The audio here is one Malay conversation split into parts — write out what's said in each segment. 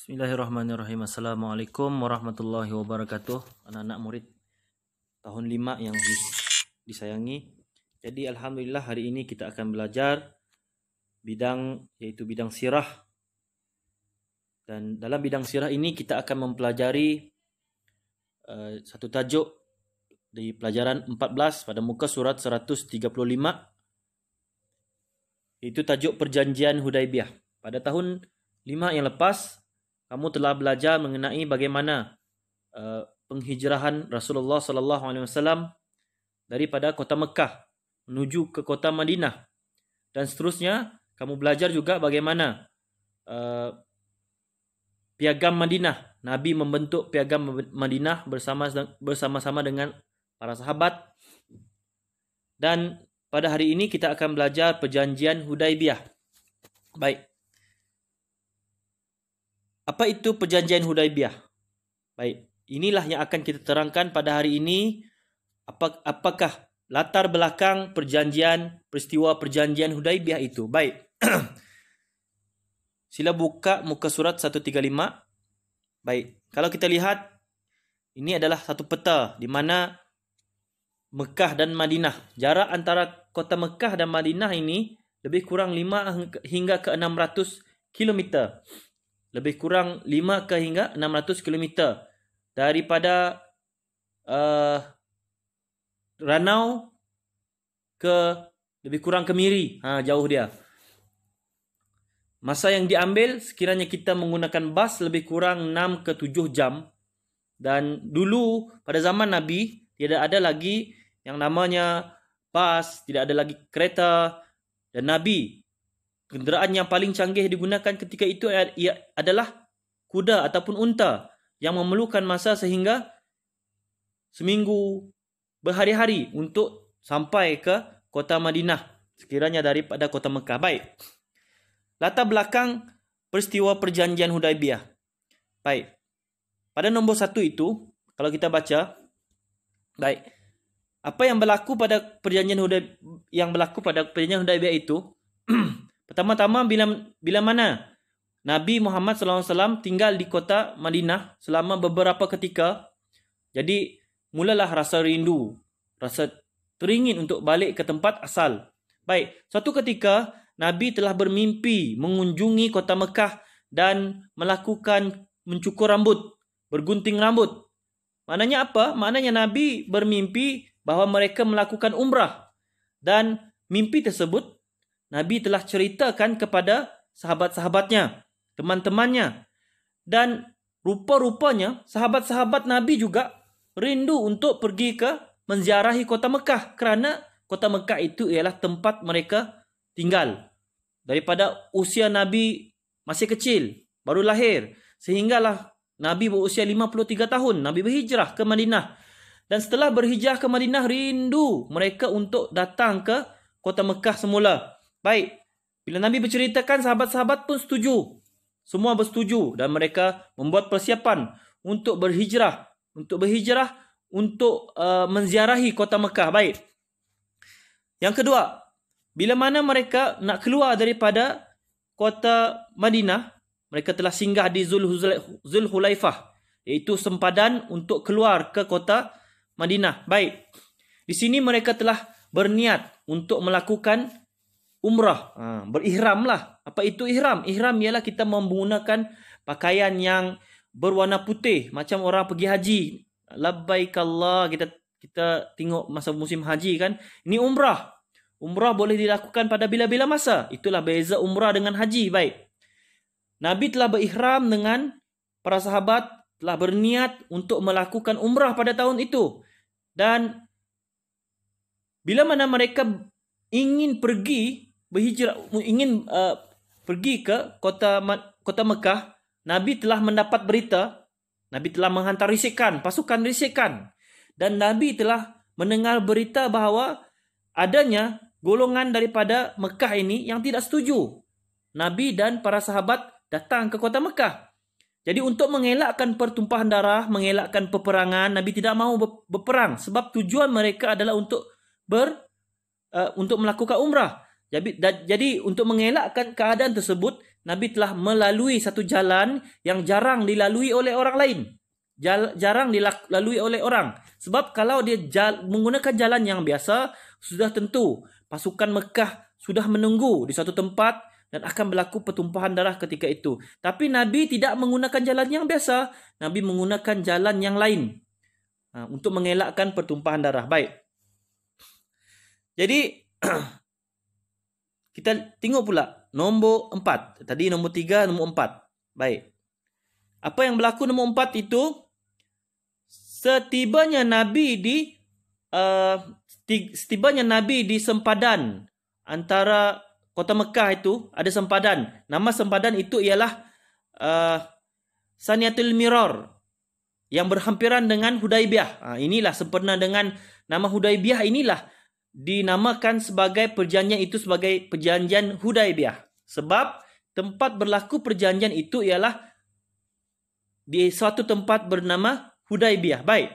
Bismillahirrahmanirrahim. Assalamualaikum warahmatullahi wabarakatuh. Anak-anak murid tahun 5 yang disayangi. Jadi alhamdulillah hari ini kita akan belajar yaitu bidang sirah. Dan dalam bidang sirah ini kita akan mempelajari satu tajuk di pelajaran 14 pada muka surat 135. Itu tajuk Perjanjian Hudaibiyah. Pada tahun 5 yang lepas kamu telah belajar mengenai bagaimana penghijrahan Rasulullah sallallahu alaihi wasallam daripada kota Mekah menuju ke kota Madinah, dan seterusnya kamu belajar juga bagaimana piagam Madinah, Nabi membentuk piagam Madinah bersama-sama dengan para sahabat. Dan pada hari ini kita akan belajar Perjanjian Hudaibiyah. Baik. Apa itu Perjanjian Hudaibiyah? Baik, inilah yang akan kita terangkan pada hari ini. Apakah latar belakang peristiwa Perjanjian Hudaibiyah itu? Baik. Sila buka muka surat 135. Baik, kalau kita lihat, ini adalah satu peta di mana Mekah dan Madinah. Jarak antara kota Mekah dan Madinah ini lebih kurang 5 hingga ke 600 km. Lebih kurang 5 hingga 600 km daripada Ranau ke lebih kurang ke Miri. Jauh dia. Masa yang diambil sekiranya kita menggunakan bas lebih kurang 6 ke 7 jam. Dan dulu pada zaman Nabi tidak ada lagi yang namanya bas, tidak ada lagi kereta. Dan Nabi, kenderaan yang paling canggih digunakan ketika itu adalah kuda ataupun unta yang memerlukan masa sehingga seminggu, berhari-hari untuk sampai ke kota Madinah sekiranya daripada kota Mekah. Baik. Latar belakang peristiwa Perjanjian Hudaibiyah. Baik. Pada nombor 1 itu, kalau kita baca, baik. Apa yang berlaku pada Perjanjian Hudaibiyah itu? Pertama-tama bila mana Nabi Muhammad SAW tinggal di kota Madinah selama beberapa ketika, jadi mulalah rasa rindu, rasa teringin untuk balik ke tempat asal. Baik, suatu ketika Nabi telah bermimpi mengunjungi kota Mekah dan mencukur rambut, bergunting rambut. Maknanya apa? Maknanya Nabi bermimpi bahawa mereka melakukan umrah, dan mimpi tersebut Nabi telah ceritakan kepada sahabat-sahabatnya, teman-temannya. Dan rupa-rupanya sahabat-sahabat Nabi juga rindu untuk pergi ke menziarahi kota Mekah, kerana kota Mekah itu ialah tempat mereka tinggal. Daripada usia Nabi masih kecil, baru lahir, sehinggalah Nabi berusia 53 tahun, Nabi berhijrah ke Madinah. Dan setelah berhijrah ke Madinah, rindu mereka untuk datang ke kota Mekah semula. Baik, bila Nabi berceritakan, sahabat-sahabat pun setuju. Semua bersetuju dan mereka membuat persiapan untuk berhijrah. Untuk menziarahi kota Mekah. Baik. Yang kedua, bila mana mereka nak keluar daripada kota Madinah, mereka telah singgah di Zulhulaifah, iaitu sempadan untuk keluar ke kota Madinah. Baik. Di sini mereka telah berniat untuk melakukan umrah. Berihramlah. Apa itu ihram? Ihram ialah kita menggunakan pakaian yang berwarna putih macam orang pergi haji. Labbaik Allah, kita tengok masa musim haji kan. Ini umrah. Umrah boleh dilakukan pada bila-bila masa. Itulah beza umrah dengan haji. Baik. Nabi telah berihram dengan para sahabat, telah berniat untuk melakukan umrah pada tahun itu. Dan bila mana mereka ingin pergi ke kota Mekah, Nabi telah mendapat berita, Nabi telah menghantar pasukan risikan, dan Nabi telah mendengar berita bahawa adanya golongan daripada Mekah ini yang tidak setuju Nabi dan para sahabat datang ke kota Mekah. Jadi untuk mengelakkan pertumpahan darah, mengelakkan peperangan, Nabi tidak mahu berperang sebab tujuan mereka adalah untuk melakukan umrah. Jadi untuk mengelakkan keadaan tersebut, Nabi telah melalui satu jalan yang jarang dilalui oleh orang lain. Jarang dilalui oleh orang. Sebab kalau dia menggunakan jalan yang biasa, sudah tentu pasukan Mekah sudah menunggu di suatu tempat dan akan berlaku pertumpahan darah ketika itu. Tapi Nabi tidak menggunakan jalan yang biasa. Nabi menggunakan jalan yang lain untuk mengelakkan pertumpahan darah. Baik. Jadi kita tengok pula nombor 4. Tadi nombor 3, nombor 4. Baik. Apa yang berlaku nombor 4 itu, setibanya Nabi di sempadan antara kota Mekah itu, ada sempadan. Nama sempadan itu ialah Saniatul Mirar, yang berhampiran dengan Hudaibiyah. Inilah sempena dengan nama Hudaibiyah, inilah dinamakan sebagai perjanjian itu sebagai perjanjian Hudaibiyah. Sebab tempat berlaku perjanjian itu ialah di suatu tempat bernama Hudaibiyah. Baik.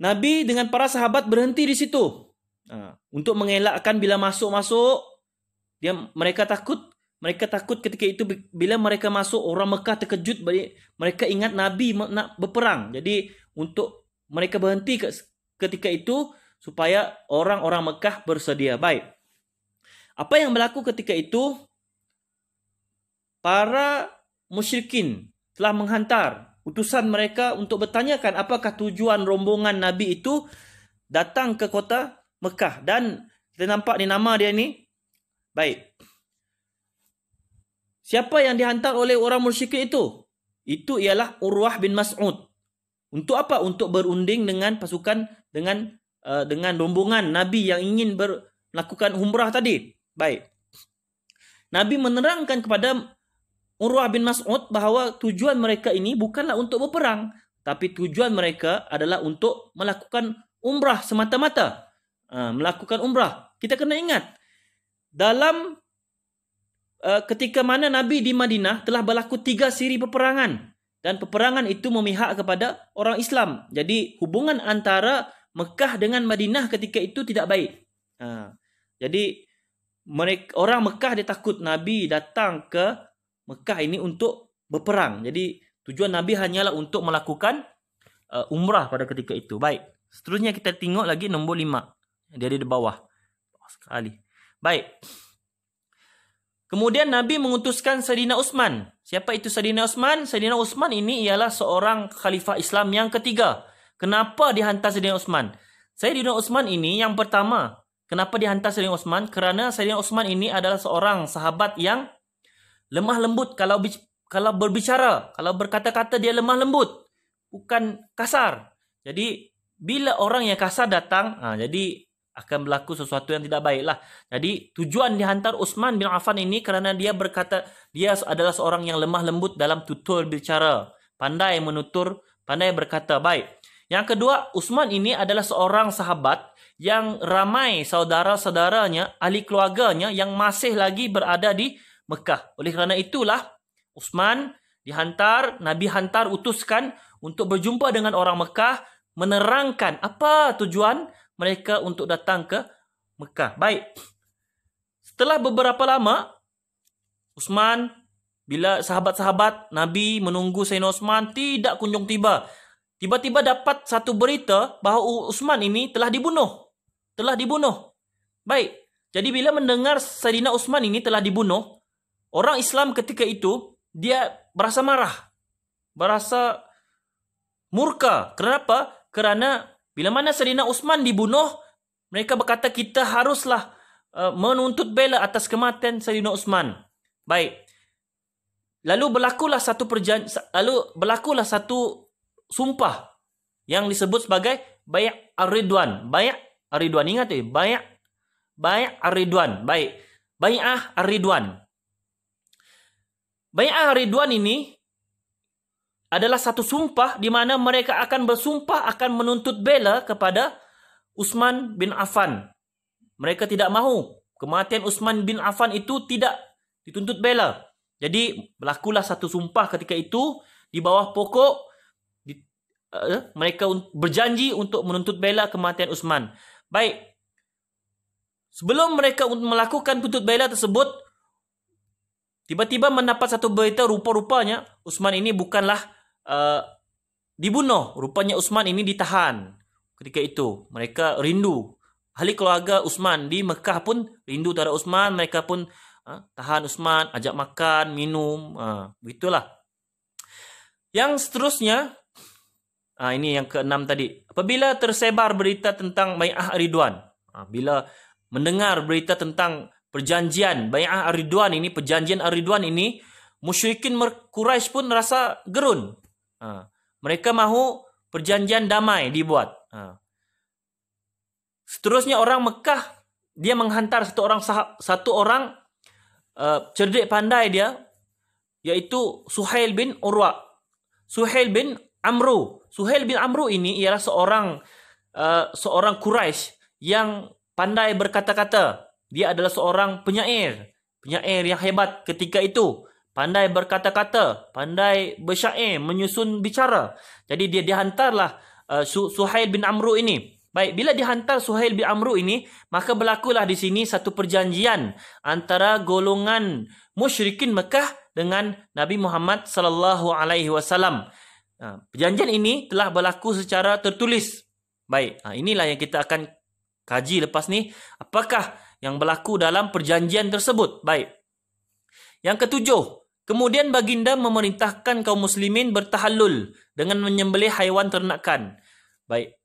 Nabi dengan para sahabat berhenti di situ untuk mengelakkan bila masuk-masuk mereka takut ketika itu bila mereka masuk orang Mekah terkejut, mereka ingat Nabi nak berperang. Jadi untuk mereka berhenti ketika itu supaya orang-orang Mekah bersedia. Baik. Apa yang berlaku ketika itu? Para musyrikin telah menghantar utusan mereka untuk bertanyakan apakah tujuan rombongan Nabi itu datang ke kota Mekah. Dan kita nampak di nama dia ni. Baik. Siapa yang dihantar oleh orang musyrikin itu? Itu ialah Urwah bin Mas'ud. Untuk apa? Untuk berunding dengan pasukan, dengan rombongan Nabi yang ingin melakukan umrah tadi. Baik. Nabi menerangkan kepada Urwah bin Mas'ud bahawa tujuan mereka ini bukanlah untuk berperang, tapi tujuan mereka adalah untuk melakukan umrah semata-mata. Melakukan umrah. Kita kena ingat, dalam ketika mana Nabi di Madinah telah berlaku 3 siri peperangan, dan peperangan itu memihak kepada orang Islam. Jadi hubungan antara Mekah dengan Madinah ketika itu tidak baik. Jadi orang Mekah dia takut Nabi datang ke Mekah ini untuk berperang. Jadi tujuan Nabi hanyalah untuk melakukan umrah pada ketika itu. Baik. Seterusnya kita tengok lagi nombor 5. Dia ada di bawah. Bawah sekali. Baik. Kemudian Nabi mengutuskan Sayyidina Utsman. Siapa itu Sayyidina Utsman? Sayyidina Utsman ini ialah seorang khalifah Islam yang ketiga. Kenapa dihantar Sayyidina Utsman? Sayyidina Utsman ini yang pertama. Kenapa dihantar Sayyidina Utsman? Kerana Sayyidina Utsman ini adalah seorang sahabat yang lemah lembut kalau berbicara. Kalau berkata-kata dia lemah lembut. Bukan kasar. Jadi bila orang yang kasar datang, jadi akan berlaku sesuatu yang tidak baiklah. Jadi tujuan dihantar Utsman bin Affan ini kerana dia berkata dia adalah seorang yang lemah lembut dalam tutur bicara, pandai menutur, pandai berkata. Baik. Yang kedua, Utsman ini adalah seorang sahabat yang ramai saudara-saudaranya, ahli keluarganya yang masih lagi berada di Mekah. Oleh kerana itulah Utsman dihantar, Nabi utuskan untuk berjumpa dengan orang Mekah, menerangkan apa tujuan mereka untuk datang ke Mekah. Baik. Setelah beberapa lama, Utsman, bila sahabat-sahabat Nabi menunggu Sayyidina Utsman tidak kunjung tiba. Tiba-tiba dapat satu berita bahawa Utsman ini telah dibunuh. Baik. Jadi bila mendengar Sayyidina Utsman ini telah dibunuh, orang Islam ketika itu dia berasa marah. Berasa murka. Kenapa? Kerana bila mana Sayyidina Utsman dibunuh, mereka berkata kita haruslah menuntut bela atas kematian Sayyidina Utsman. Baik. Lalu berlakulah satu sumpah yang disebut sebagai Bai'ah Ar-Ridwan. Bai'ah Ar-Ridwan, ingat Bai'ah Ar-Ridwan. Baik. Bai'ah Ar-Ridwan. Bai'ah Ar-Ridwan ini adalah satu sumpah di mana mereka akan bersumpah akan menuntut bela kepada Utsman bin Affan. Mereka tidak mahu kematian Utsman bin Affan itu tidak dituntut bela. Jadi berlakulah satu sumpah ketika itu di bawah pokok. Mereka berjanji untuk menuntut bela kematian Utsman. Baik. Sebelum mereka melakukan tuntut bela tersebut, tiba-tiba mendapat satu berita rupa-rupanya Utsman ini bukanlah dibunuh. Rupanya Utsman ini ditahan. Ketika itu mereka rindu. Ahli keluarga Utsman di Mekah pun rindu terhadap Utsman. Mereka pun tahan Utsman, ajak makan, minum. Begitulah. Yang seterusnya, ini yang keenam tadi. Apabila tersebar berita tentang Bai'ah Ridwan. Bila mendengar berita tentang perjanjian Bai'ah Ridwan ini, perjanjian Ridwan ini, musyrikin Quraisy pun rasa gerun. Mereka mahu perjanjian damai dibuat. Seterusnya orang Mekah, dia menghantar satu orang cerdik pandai dia, iaitu Suhail bin Urwa. Suhail bin Amru. Suhail bin Amru ini ialah seorang Quraisy yang pandai berkata-kata. Dia adalah seorang penyair yang hebat ketika itu. Pandai berkata-kata, pandai bersyair, menyusun bicara. Jadi dia dihantarlah Suhail bin Amru ini. Baik, bila dihantar Suhail bin Amru ini, maka berlakulah di sini satu perjanjian antara golongan musyrikin Mekah dengan Nabi Muhammad sallallahu alaihi wasallam. Perjanjian ini telah berlaku secara tertulis. Baik, inilah yang kita akan kaji lepas ni. Apakah yang berlaku dalam perjanjian tersebut? Baik. Yang ketujuh, kemudian baginda memerintahkan kaum muslimin bertahallul dengan menyembelih haiwan ternakan. Baik.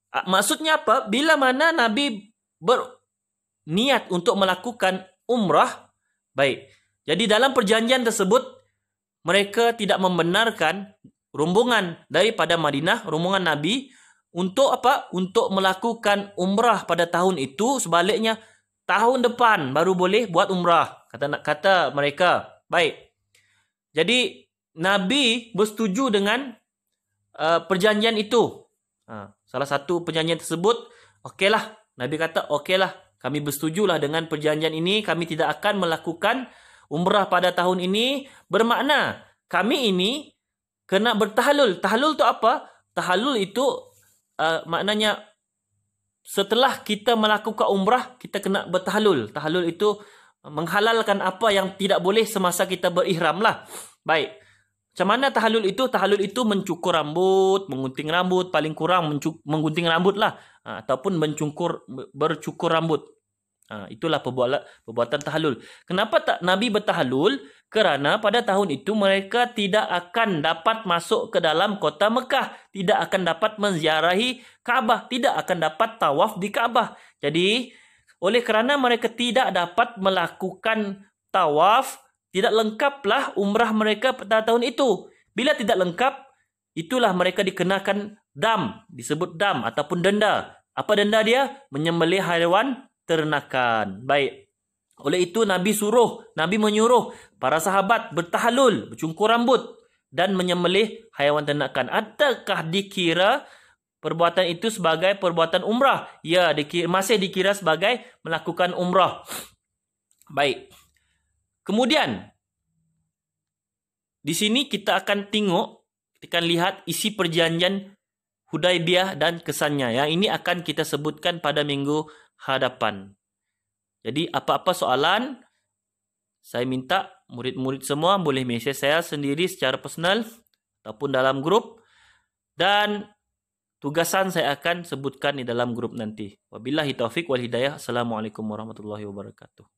Maksudnya apa? Bila mana Nabi berniat untuk melakukan umrah, baik. Jadi dalam perjanjian tersebut, mereka tidak membenarkan rombongan daripada Madinah, rombongan Nabi, untuk apa? Untuk melakukan umrah pada tahun itu. Sebaliknya, tahun depan baru boleh buat umrah. Kata mereka. Baik. Jadi, Nabi bersetuju dengan perjanjian itu. Salah satu perjanjian tersebut, okeylah. Nabi kata, okeylah. Kami bersetujulah dengan perjanjian ini. Kami tidak akan melakukan umrah pada tahun ini. Bermakna, kami ini kena bertahalul. Tahalul itu apa? Tahalul itu maknanya setelah kita melakukan umrah, kita kena bertahalul. Tahalul itu menghalalkan apa yang tidak boleh semasa kita berihram lah. Baik. Macam mana tahalul itu? Tahalul itu mencukur rambut, mengunting rambut, paling kurang menggunting rambut lah. Ataupun bercukur rambut. Itulah perbuatan tahalul. Kenapa tak Nabi bertahalul? Kerana pada tahun itu mereka tidak akan dapat masuk ke dalam kota Mekah. Tidak akan dapat menziarahi Kaabah. Tidak akan dapat tawaf di Kaabah. Jadi, oleh kerana mereka tidak dapat melakukan tawaf, tidak lengkaplah umrah mereka pada tahun itu. Bila tidak lengkap, itulah mereka dikenakan dam. Disebut dam ataupun denda. Apa denda dia? Menyembelih haiwan ternakan. Baik. Oleh itu Nabi menyuruh para sahabat bertahalul, bercukur rambut dan menyembelih haiwan ternakan. Adakah dikira perbuatan itu sebagai perbuatan umrah? Ya, masih dikira sebagai melakukan umrah. Baik. Kemudian, di sini kita akan lihat isi perjanjian Hudaibiyah dan kesannya. Ya, ini akan kita sebutkan pada minggu hadapan. Jadi, apa-apa soalan, saya minta murid-murid semua boleh mesej saya sendiri secara personal ataupun dalam grup. Dan tugasan saya akan sebutkan di dalam grup nanti. Wabillahi taufik wal hidayah. Assalamualaikum warahmatullahi wabarakatuh.